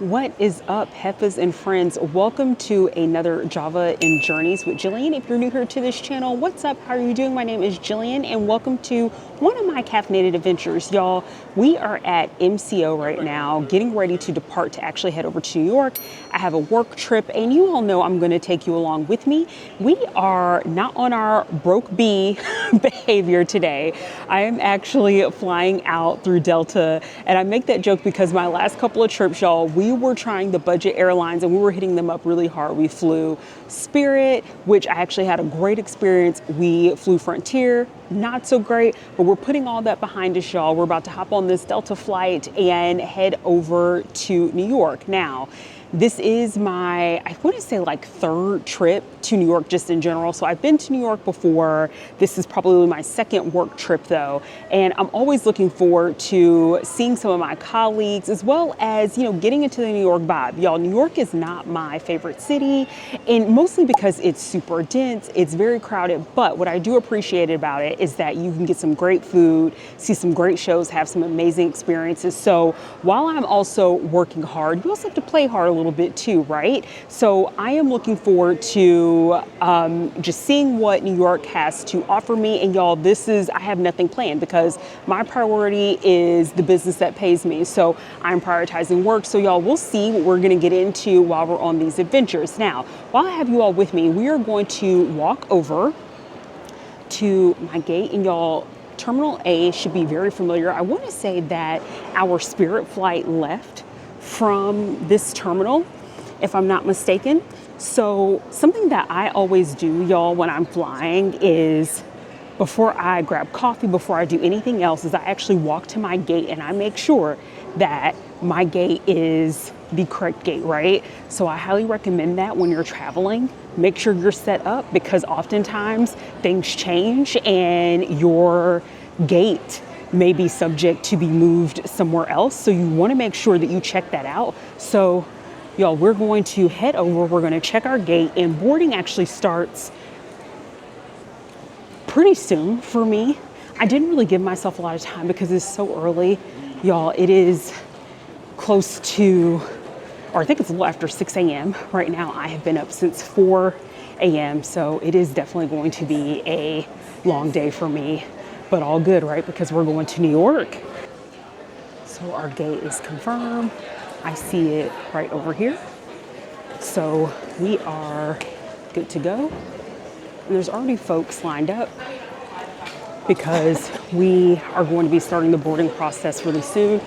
What is up, Heffas and friends? Welcome to another Java in Journeys with Jillian. If you're new here to this channel, what's up? How are you doing? My name is Jillian and welcome to one of my caffeinated adventures. Y'all, we are at MCO right now, getting ready to depart to actually head over to New York. I have a work trip and you all know I'm going to take you along with me. We are not on our broke bee behavior today. I am actually flying out through Delta, and I make that joke because my last couple of trips, y'all, we were trying the budget airlines and we were hitting them up really hard. We flew Spirit, which I actually had a great experience. We flew Frontier, not so great, but we're putting all that behind us, y'all. We're about to hop on this Delta flight and head over to New York. Now, this is my, I want to say like third trip to New York just in general. So I've been to New York before. This is probably my second work trip though. And I'm always looking forward to seeing some of my colleagues as well as, you know, getting into the New York vibe. Y'all, New York is not my favorite city, and mostly because it's super dense, it's very crowded. But what I do appreciate about it is that you can get some great food, see some great shows, have some amazing experiences. So while I'm also working hard, you also have to play hard a little bit too, right? So I am looking forward to just seeing what New York has to offer me. And y'all, I have nothing planned because my priority is the business that pays me. So I'm prioritizing work. So y'all, we'll see what we're gonna get into while we're on these adventures. Now, while I have you all with me, we are going to walk over to my gate, and y'all, Terminal A should be very familiar. I want to say that our Spirit flight left from this terminal, if I'm not mistaken. So something that I always do, y'all, when I'm flying is before I grab coffee, before I do anything else, is I actually walk to my gate and I make sure that my gate is the correct gate, right? So I highly recommend that when you're traveling, make sure you're set up, because oftentimes things change and your gate may be subject to be moved somewhere else. So you want to make sure that you check that out. So y'all, we're going to head over, we're going to check our gate, and boarding actually starts pretty soon for me. I didn't really give myself a lot of time because it's so early. Y'all, it is close to, or I think it's a little after 6 a.m. right now. I have been up since 4 a.m. So it is definitely going to be a long day for me, but all good, right? Because we're going to New York. So our gate is confirmed. I see it right over here. So we are good to go. And there's already folks lined up because we are going to be starting the boarding process really soon.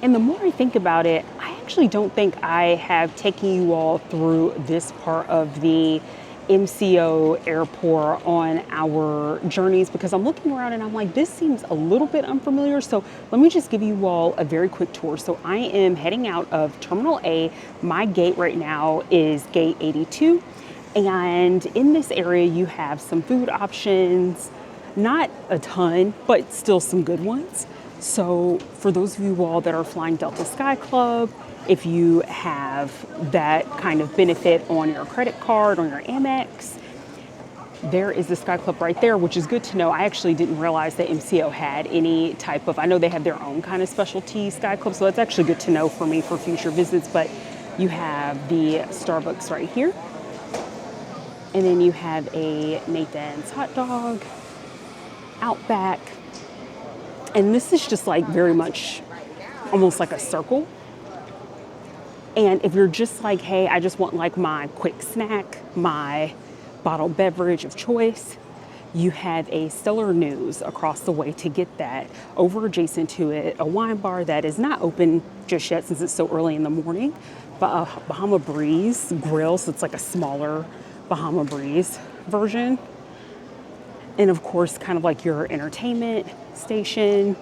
And the more I think about it, I actually don't think I have taken you all through this part of the MCO airport on our journeys, because I'm looking around and I'm like, this seems a little bit unfamiliar. So let me just give you all a very quick tour. So I am heading out of Terminal A. My gate right now is gate 82. And in this area, you have some food options, not a ton, but still some good ones. So for those of you all that are flying Delta Sky Club, if you have that kind of benefit on your credit card, on your Amex, there is the Sky Club right there, which is good to know. I actually didn't realize that MCO had any type of, I know they have their own kind of specialty Sky Club, so that's actually good to know for me for future visits. But you have the Starbucks right here. And then you have a Nathan's hot dog, Outback. And this is just like very much almost like a circle. And if you're just like, hey, I just want like my quick snack, my bottled beverage of choice, you have a Stellar News across the way to get that. Over adjacent to it, a wine bar that is not open just yet since it's so early in the morning, but a Bahama Breeze grill, so it's like a smaller Bahama Breeze version. And of course, kind of like your entertainment station,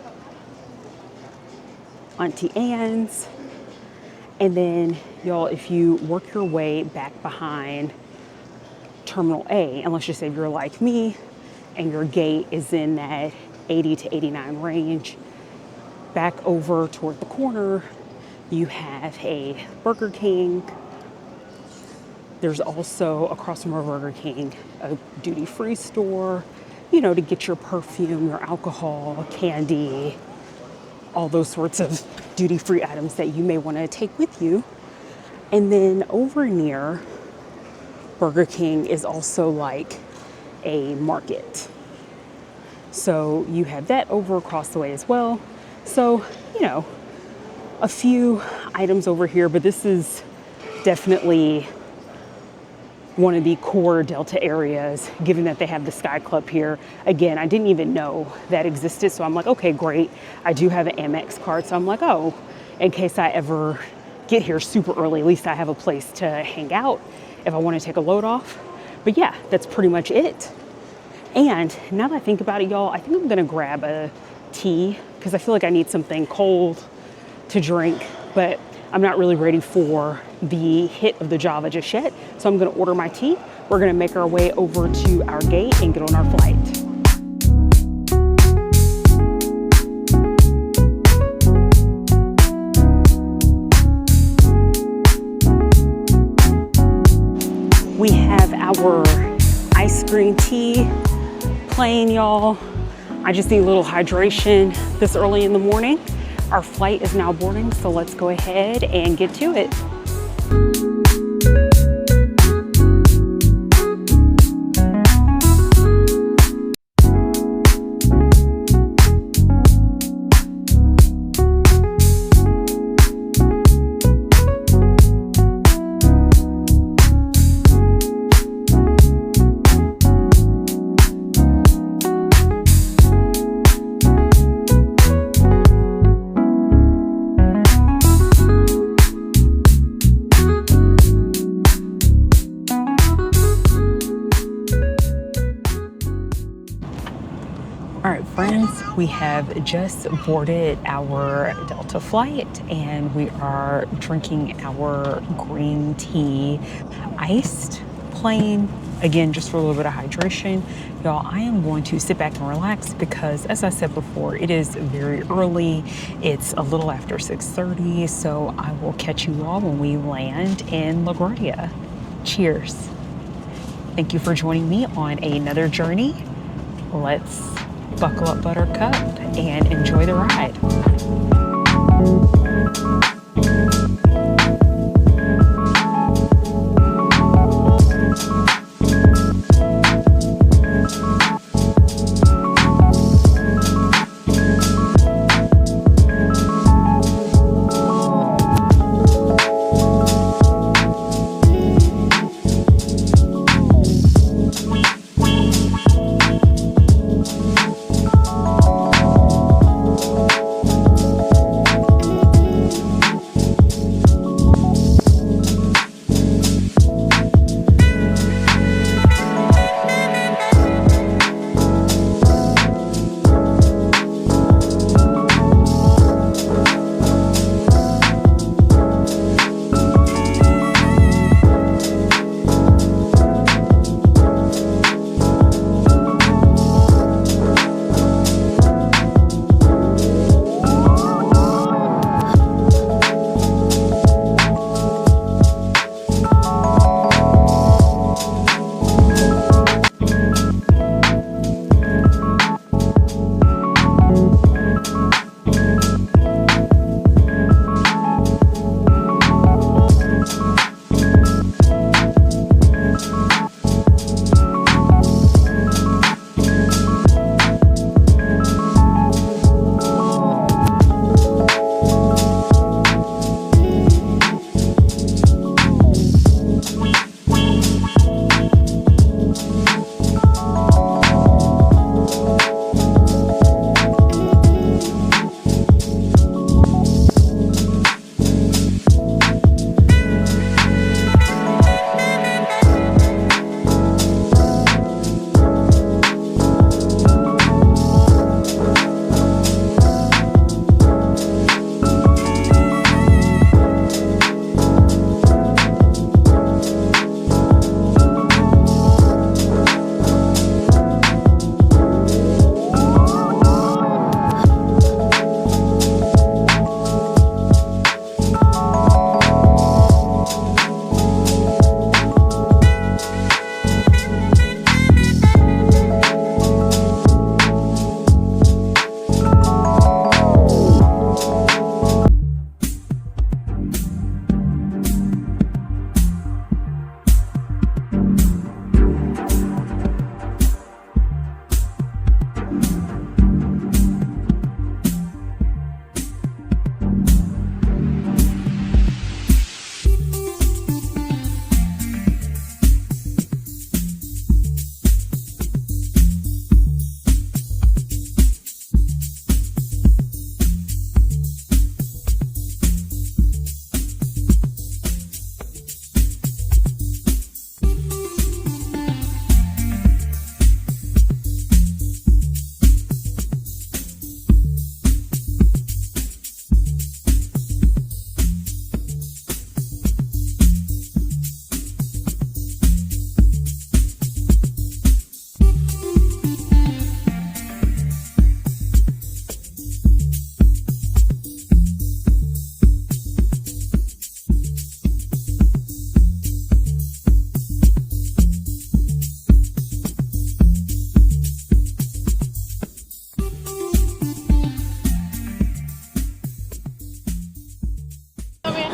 Auntie Anne's. And then y'all, if you work your way back behind Terminal A, and let's just say you're like me and your gate is in that 80 to 89 range, back over toward the corner, you have a Burger King. There's also across from our Burger King, a duty-free store, you know, to get your perfume, your alcohol, candy, all those sorts of duty-free items that you may want to take with you. And then over near Burger King is also like a market. So you have that over across the way as well. So, you know, a few items over here, but this is definitely one of the core Delta areas, given that they have the Sky Club here. Again, I didn't even know that existed. So I'm like, okay, great. I do have an Amex card. So I'm like, oh, in case I ever get here super early, at least I have a place to hang out if I want to take a load off. But yeah, that's pretty much it. And now that I think about it, y'all, I think I'm gonna grab a tea because I feel like I need something cold to drink, but I'm not really ready for the hit of the Java just yet. So I'm gonna order my tea. We're gonna make our way over to our gate and get on our flight. We have our ice green tea plain, y'all. I just need a little hydration this early in the morning. Our flight is now boarding, so let's go ahead and get to it. All right, friends, we have just boarded our Delta flight and we are drinking our green tea, iced, plain, again, just for a little bit of hydration. Y'all, I am going to sit back and relax because, as I said before, it is very early. It's a little after 6:30, so I will catch you all when we land in LaGuardia. Cheers. Thank you for joining me on another journey. Let's buckle up, Buttercup, and enjoy the ride.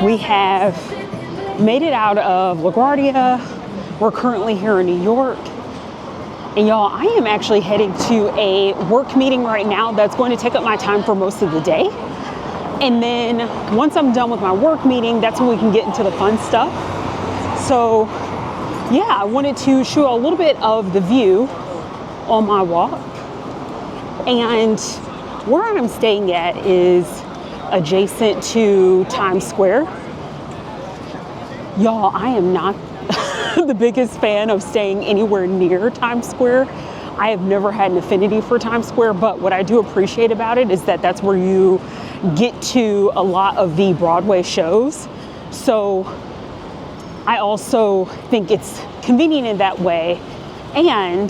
We have made it out of LaGuardia. We're currently here in New York. And y'all, I am actually heading to a work meeting right now that's going to take up my time for most of the day. And then once I'm done with my work meeting, that's when we can get into the fun stuff. So yeah, I wanted to show a little bit of the view on my walk. And where I'm staying at is adjacent to Times Square. Y'all, I am not the biggest fan of staying anywhere near Times Square. I have never had an affinity for Times Square, but what I do appreciate about it is that that's where you get to a lot of the Broadway shows. So I also think it's convenient in that way. And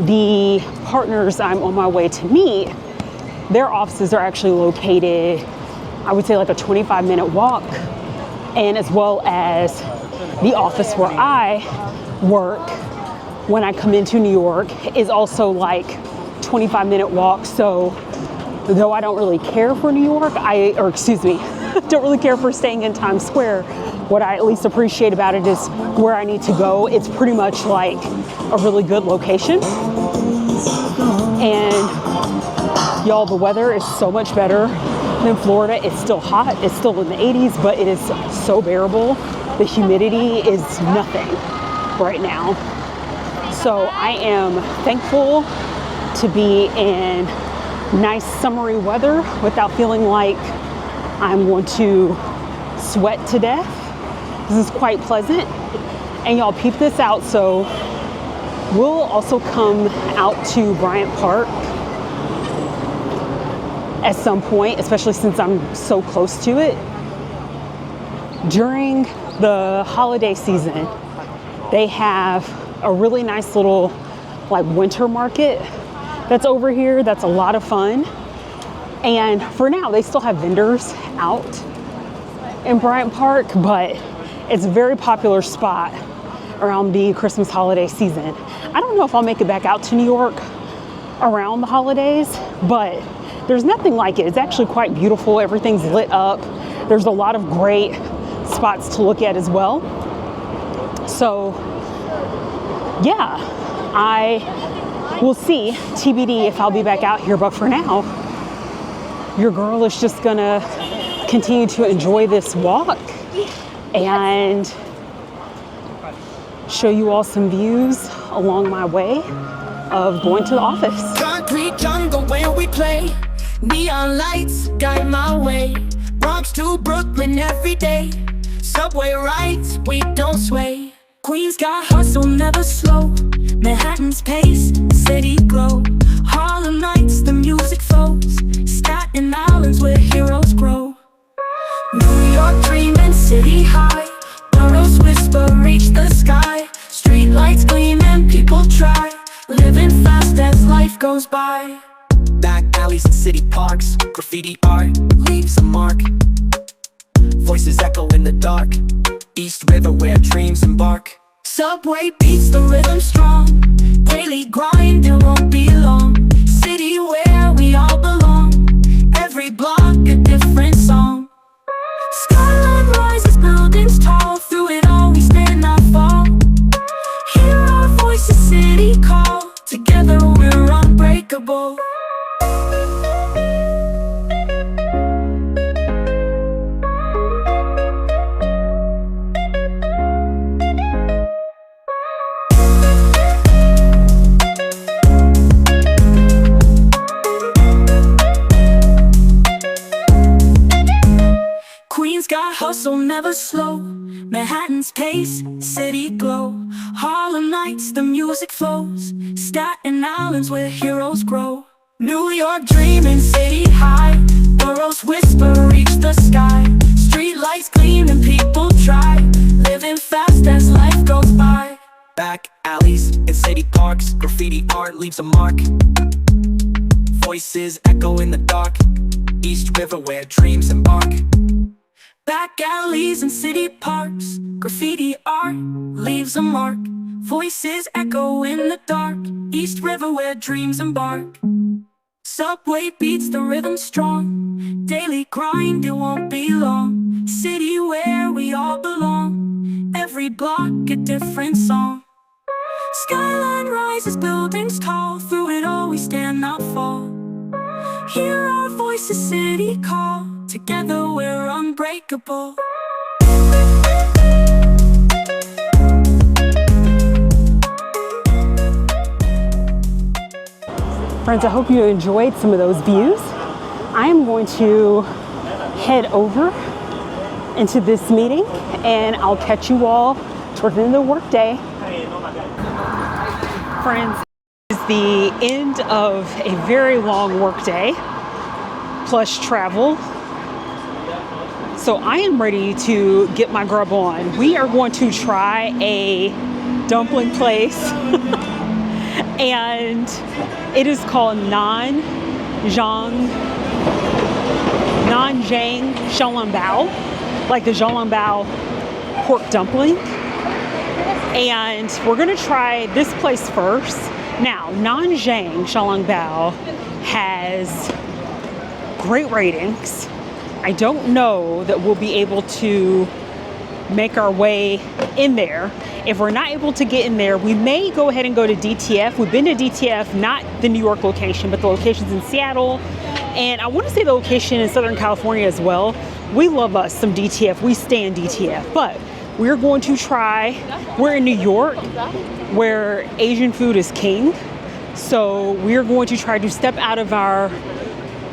the partners I'm on my way to meet, their offices are actually located, I would say like a 25-minute walk, and as well as the office where I work when I come into New York is also like 25-minute walk. So though I don't really care for New York, don't really care for staying in Times Square, what I at least appreciate about it is where I need to go. It's pretty much like a really good location. And y'all, the weather is so much better than Florida. It's still hot, it's still in the 80s, but it is so bearable. The humidity is nothing right now. So I am thankful to be in nice summery weather without feeling like I'm going to sweat to death. This is quite pleasant. And y'all peep this out. So we'll also come out to Bryant Park at some point, especially since I'm so close to it. During the holiday season, they have a really nice little like winter market that's over here. That's a lot of fun. And for now, they still have vendors out in Bryant Park, but it's a very popular spot around the Christmas holiday season. I don't know if I'll make it back out to New York around the holidays, but there's nothing like it. It's actually quite beautiful. Everything's lit up. There's a lot of great spots to look at as well. So yeah, I will see, TBD, if I'll be back out here. But for now, your girl is just gonna continue to enjoy this walk and show you all some views along my way of going to the office. Concrete jungle where we play, neon lights guide my way. Bronx to Brooklyn every day, subway rides, we don't sway. Queens got hustle, never slow. Manhattan's pace, city glow. Harlem nights, the music flows. Staten Island's where heroes grow. New York dreaming, city high. Boroughs whisper, reach the sky. Street lights gleam and people try. Living fast as life goes by. Back alleys and city parks, graffiti art leaves a mark. Voices echo in the dark. East River where dreams embark. Subway beats the rhythm strong. Daily grind, it won't be long. City where we all belong. Every block a different song. Skyline rises, buildings tall. Through it all we stand, not fall. Hear our voices, city call. Together we're unbreakable. Queens got hustle, never slow. Manhattan's pace, city glow. Harlem nights, the music flows. Staten Island's where heroes grow. New York dreaming, city high. Boroughs whisper, reach the sky. Street lights gleam and people try. Living fast as life goes by. Back alleys and city parks, graffiti art leaves a mark. Voices echo in the dark. East River where dreams embark. Back alleys and city parks, graffiti art leaves a mark. Voices echo in the dark. East River where dreams embark. Subway beats the rhythm strong. Daily grind, it won't be long. City where we all belong. Every block a different song. Skyline rises, buildings tall. Through it all we stand, not fall. Hear our voices, city call. Together we're unbreakable. Friends, I hope you enjoyed some of those views. I am going to head over into this meeting and I'll catch you all toward the end of the workday. Friends, it is the end of a very long workday plus travel. So I am ready to get my grub on. We are going to try a dumpling place and it is called Nanjing Xiaolongbao, like the Xiaolongbao pork dumpling. And we're gonna try this place first. Now, Nanjing Xiaolongbao has great ratings. I don't know that we'll be able to make our way in there. If we're not able to get in there, we may go ahead and go to DTF. We've been to DTF, not the New York location, but the locations in Seattle. And I want to say the location in Southern California as well. We love us some DTF. We stay in DTF, but we're going to try, we're in New York where Asian food is king. So we're going to try to step out of our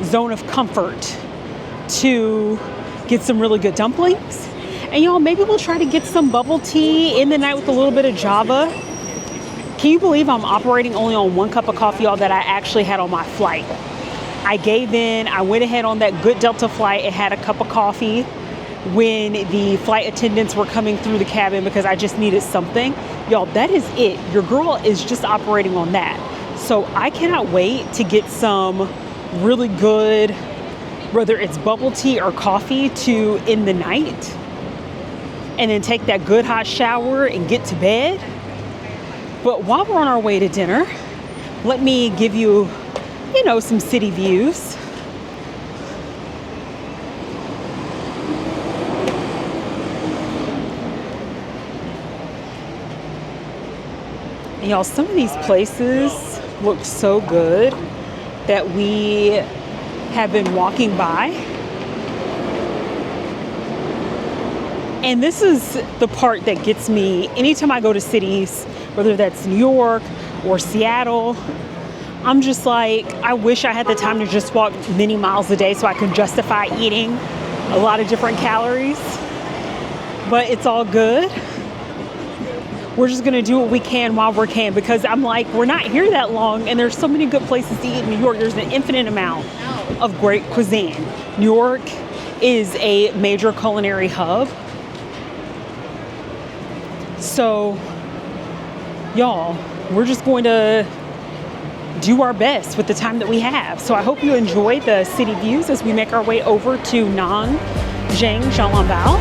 zone of comfort to get some really good dumplings. And y'all, maybe we'll try to get some bubble tea in the night with a little bit of Java. Can you believe I'm operating only on 1 cup of coffee, y'all, that I actually had on my flight? I gave in, I went ahead on that good Delta flight and had a cup of coffee when the flight attendants were coming through the cabin because I just needed something. Y'all, that is it. Your girl is just operating on that. So I cannot wait to get some really good, whether it's bubble tea or coffee, to end the night. And then take that good hot shower and get to bed. But while we're on our way to dinner, let me give you, some city views. And y'all, some of these places look so good that we have been walking by. And this is the part that gets me anytime I go to cities, whether that's New York or Seattle. I'm just like, I wish I had the time to just walk many miles a day so I could justify eating a lot of different calories. But it's all good. We're just gonna do what we can while we can, because I'm like, we're not here that long and there's so many good places to eat in New York. There's an infinite amount of great cuisine. New York is a major culinary hub. So, y'all, we're just going to do our best with the time that we have. So I hope you enjoy the city views as we make our way over to Nanjing Xiaolongbao.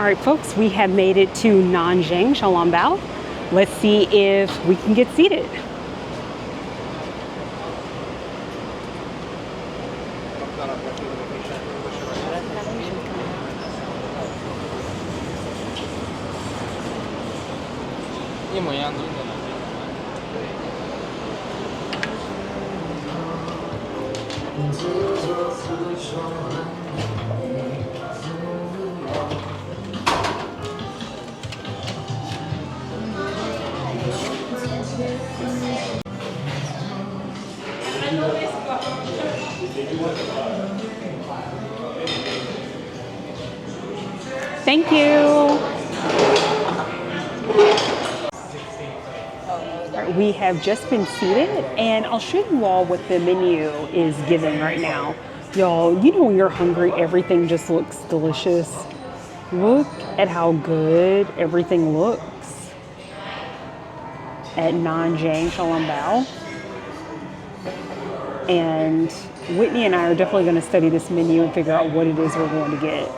All right, folks, we have made it to Nanjing, Xiao. Let's see if we can get seated. Thank you. All right, we have just been seated, and I'll show you all what the menu is giving right now. Y'all, you know when you're hungry, everything just looks delicious. Look at how good everything looks at Nanjing Xiao. And Whitney and I are definitely going to study this menu and figure out what it is we're going to get.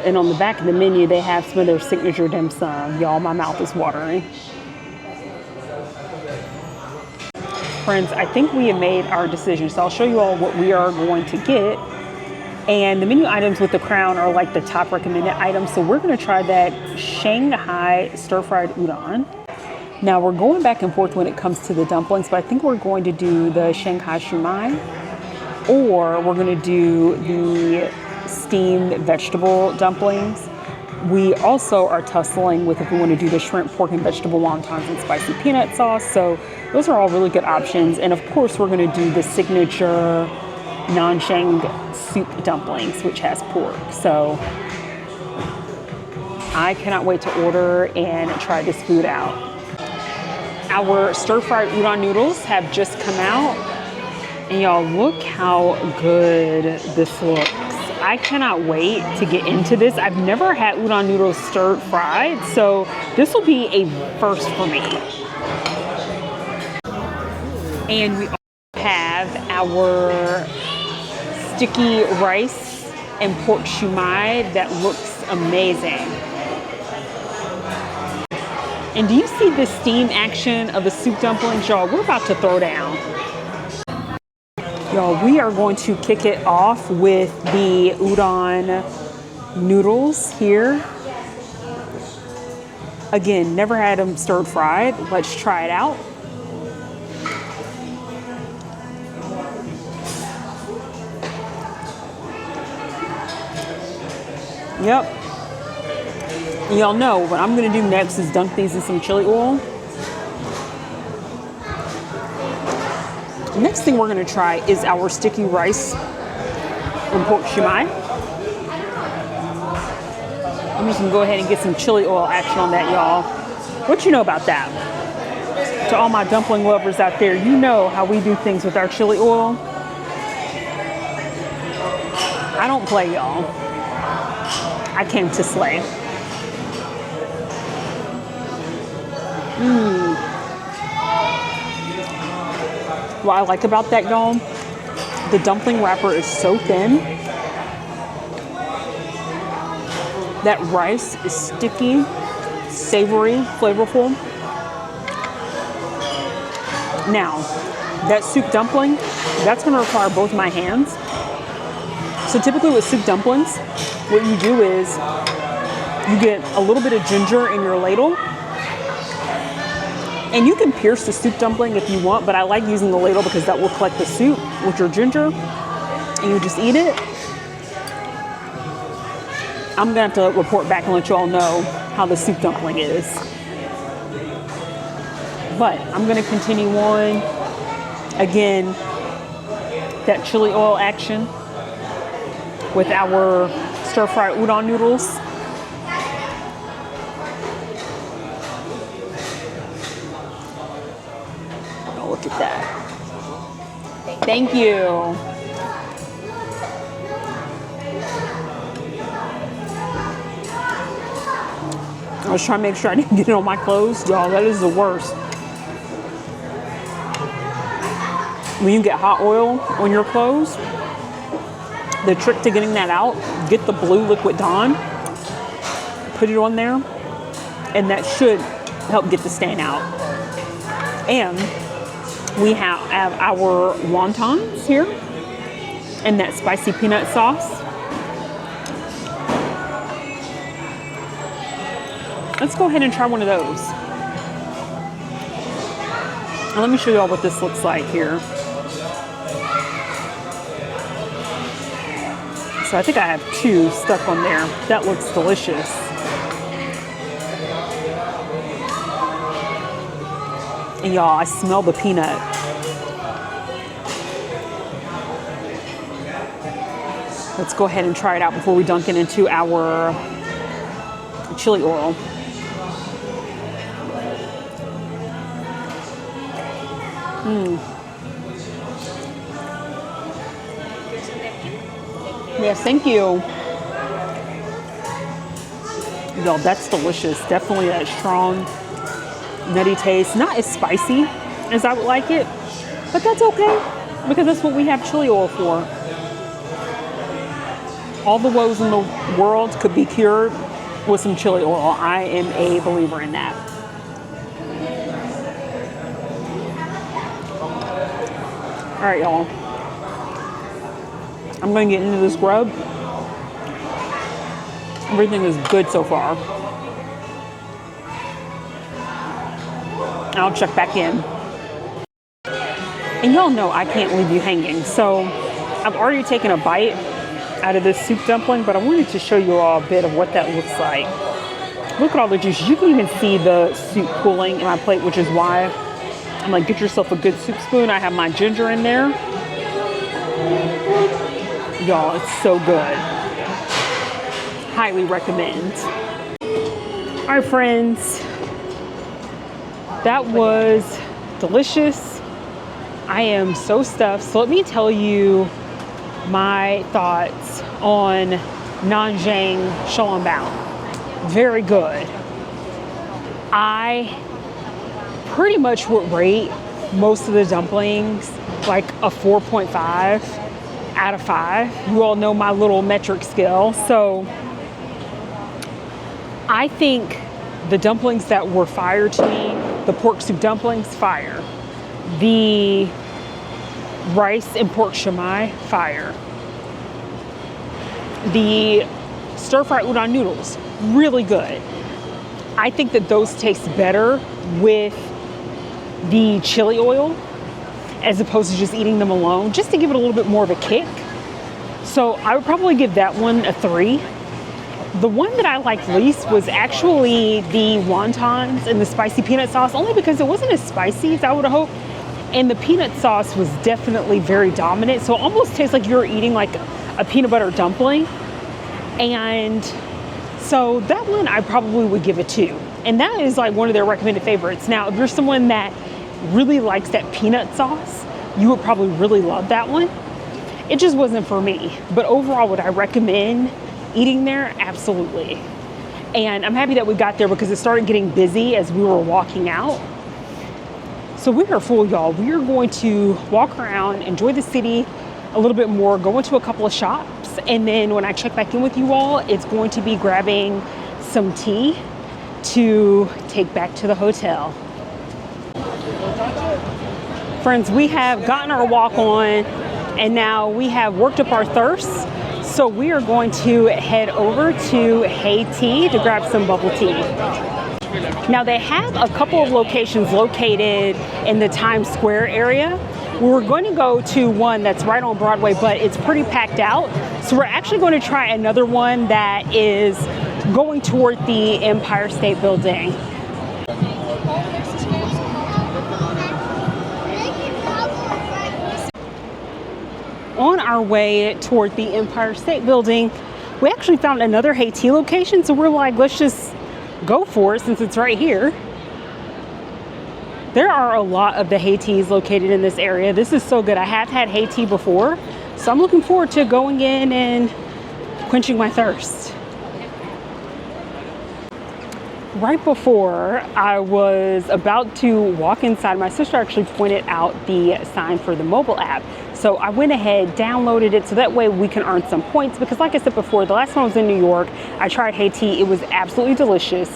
And on the back of the menu, they have some of their signature dim sum. Y'all, my mouth is watering. Friends, I think we have made our decision. So I'll show you all what we are going to get. And the menu items with the crown are like the top recommended items. So we're going to try that Shanghai stir-fried udon. Now we're going back and forth when it comes to the dumplings, but I think we're going to do the Shanghai shumai, or we're going to do the steamed vegetable dumplings. We also are tussling with if we want to do the shrimp, pork, and vegetable wontons and spicy peanut sauce. So those are all really good options. And of course, we're going to do the signature Nanjing soup dumplings, which has pork. So I cannot wait to order and try this food out. Our stir-fried udon noodles have just come out. And y'all, look how good this looks. I cannot wait to get into this. I've never had udon noodles stir fried, so this will be a first for me. And we also have our sticky rice and pork shumai that looks amazing. And do you see the steam action of the soup dumplings? Y'all, we're about to throw down. Y'all, we are going to kick it off with the udon noodles here. Again, never had them stir fried. Let's try it out. Yep. Y'all know what I'm gonna do next is dunk these in some chili oil. The next thing we're gonna try is our sticky rice and pork shumai. I'm just gonna go ahead and get some chili oil action on that, y'all. What you know about that? To all my dumpling lovers out there, you know how we do things with our chili oil. I don't play, y'all. I came to slay. What I like about that, y'all, the dumpling wrapper is so thin. That rice is sticky, savory, flavorful. Now, that soup dumpling, that's gonna require both my hands. So typically with soup dumplings, what you do is you get a little bit of ginger in your ladle. And you can pierce the soup dumpling if you want, but I like using the ladle because that will collect the soup with your ginger. And you just eat it. I'm gonna have to report back and let you all know how the soup dumpling is. But I'm gonna continue on. Again, that chili oil action with our stir-fried udon noodles. Look at that. Thank you. I was trying to make sure I didn't get it on my clothes. Y'all, that is the worst. When you get hot oil on your clothes, The trick to getting that out, get the blue liquid Dawn, put it on there, and that should help get the stain out. And we have our wontons here and that spicy peanut sauce. Let's go ahead and try one of those. And let me show you all what this looks like here. So I think I have 2 stuck on there. That looks delicious. And y'all, I smell the peanut. Let's go ahead and try it out before we dunk it into our chili oil. Yes, thank you. Y'all, that's delicious. Definitely that strong, nutty taste. Not as spicy as I would like it, but that's okay because that's what we have chili oil for. All the woes in the world could be cured with some chili oil. I am a believer in that. All right, y'all. I'm gonna get into this rub. Everything is good so far. I'll check back in. And y'all know I can't leave you hanging. So I've already taken a bite out of this soup dumpling, but I wanted to show you all a bit of what that looks like. Look at all the juice. You can even see the soup pooling in my plate, which is why I'm like, get yourself a good soup spoon. I have my ginger in there. Y'all, it's so good. Highly recommend. All right, friends. That was delicious. I am so stuffed. So let me tell you my thoughts on Nanjing Xiaolongbao. Very good. I pretty much would rate most of the dumplings like a 4.5 out of 5. You all know my little metric scale. So I think the dumplings that were fire to me, the pork soup dumplings, fire. The rice and pork shumai, fire. The stir-fry udon noodles, really good. I think that those taste better with the chili oil as opposed to just eating them alone, just to give it a little bit more of a kick. So I would probably give that one a 3. The one that I liked least was actually the wontons and the spicy peanut sauce, only because it wasn't as spicy as I would have hoped. And the peanut sauce was definitely very dominant. So it almost tastes like you're eating like a peanut butter dumpling. And so that one I probably would give a 2. And that is like one of their recommended favorites. Now, if you're someone that really likes that peanut sauce, you would probably really love that one. It just wasn't for me. But overall, would I recommend eating there? Absolutely. And I'm happy that we got there because it started getting busy as we were walking out. So we are full, y'all. We are going to walk around, enjoy the city a little bit more, go into a couple of shops, and then when I check back in with you all, it's going to be grabbing some tea to take back to the hotel. Friends, we have gotten our walk on, and now we have worked up our thirst. So we are going to head over to Heytea to grab some bubble tea. Now they have a couple of locations located in the Times Square area. We're going to go to one that's right on Broadway, but it's pretty packed out. So we're actually going to try another one that is going toward the Empire State Building. On our way toward the Empire State Building, we actually found another Heytea location. So we're like, let's just go for it since it's right here. There are a lot of the Heyteas located in this area. This is so good. I have had Heytea before, so I'm looking forward to going in and quenching my thirst. Right before I was about to walk inside, my sister actually pointed out the sign for the mobile app. So I went ahead, downloaded it, so that way we can earn some points, because like I said before, the last time I was in New York, I tried heytea. It was absolutely delicious.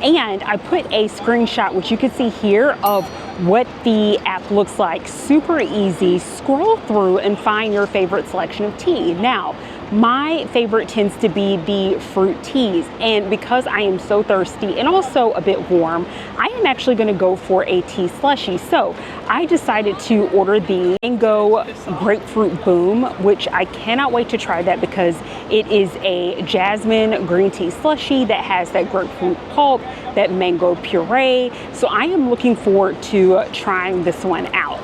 And I put a screenshot, which you can see here, of what the app looks like. Super easy. Scroll through and find your favorite selection of tea. Now, my favorite tends to be the fruit teas, and because I am so thirsty and also a bit warm, I am actually going to go for a tea slushie. So I decided to order the mango grapefruit boom, which I cannot wait to try that, because it is a jasmine green tea slushie that has that grapefruit pulp, that mango puree. So I am looking forward to trying this one out.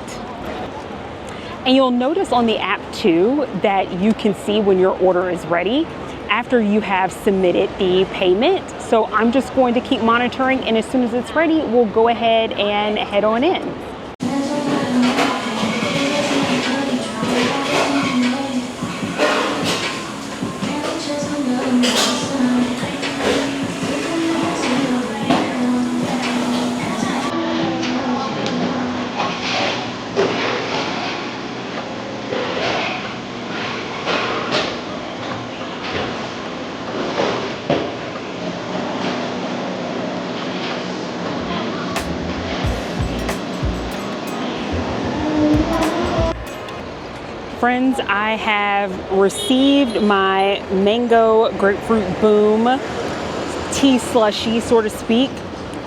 And you'll notice on the app too that you can see when your order is ready after you have submitted the payment. So I'm just going to keep monitoring, and as soon as it's ready, we'll go ahead and head on in. Friends, I have received my mango grapefruit boom tea slushie, so to speak.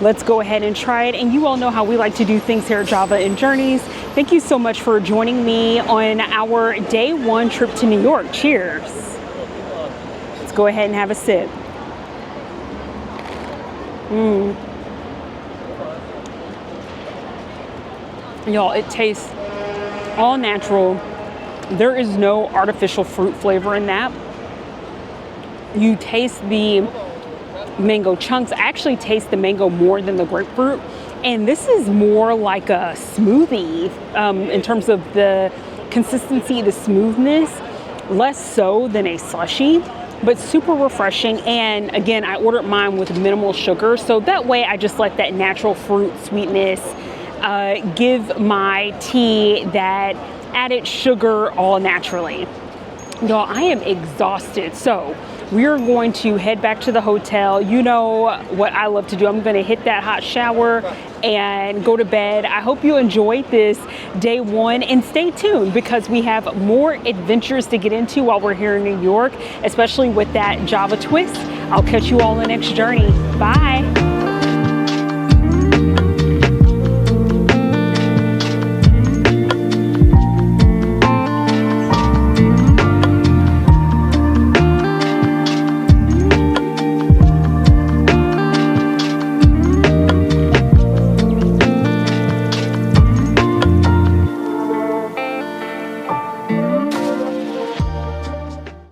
Let's go ahead and try it. And you all know how we like to do things here at Java and Journeys. Thank you so much for joining me on our day one trip to New York. Cheers. Let's go ahead and have a sip. Y'all, it tastes all natural. There is no artificial fruit flavor in that. You taste the mango chunks. I actually taste the mango more than the grapefruit. And this is more like a smoothie in terms of the consistency, the smoothness, less so than a slushie, but super refreshing. And again, I ordered mine with minimal sugar. So that way I just let that natural fruit sweetness give my tea that added sugar all naturally. Y'all, I am exhausted. So we are going to head back to the hotel. You know what I love to do. I'm going to hit that hot shower and go to bed. I hope you enjoyed this day one, and stay tuned because we have more adventures to get into while we're here in New York, especially with that Java twist. I'll catch you all in the next journey. Bye.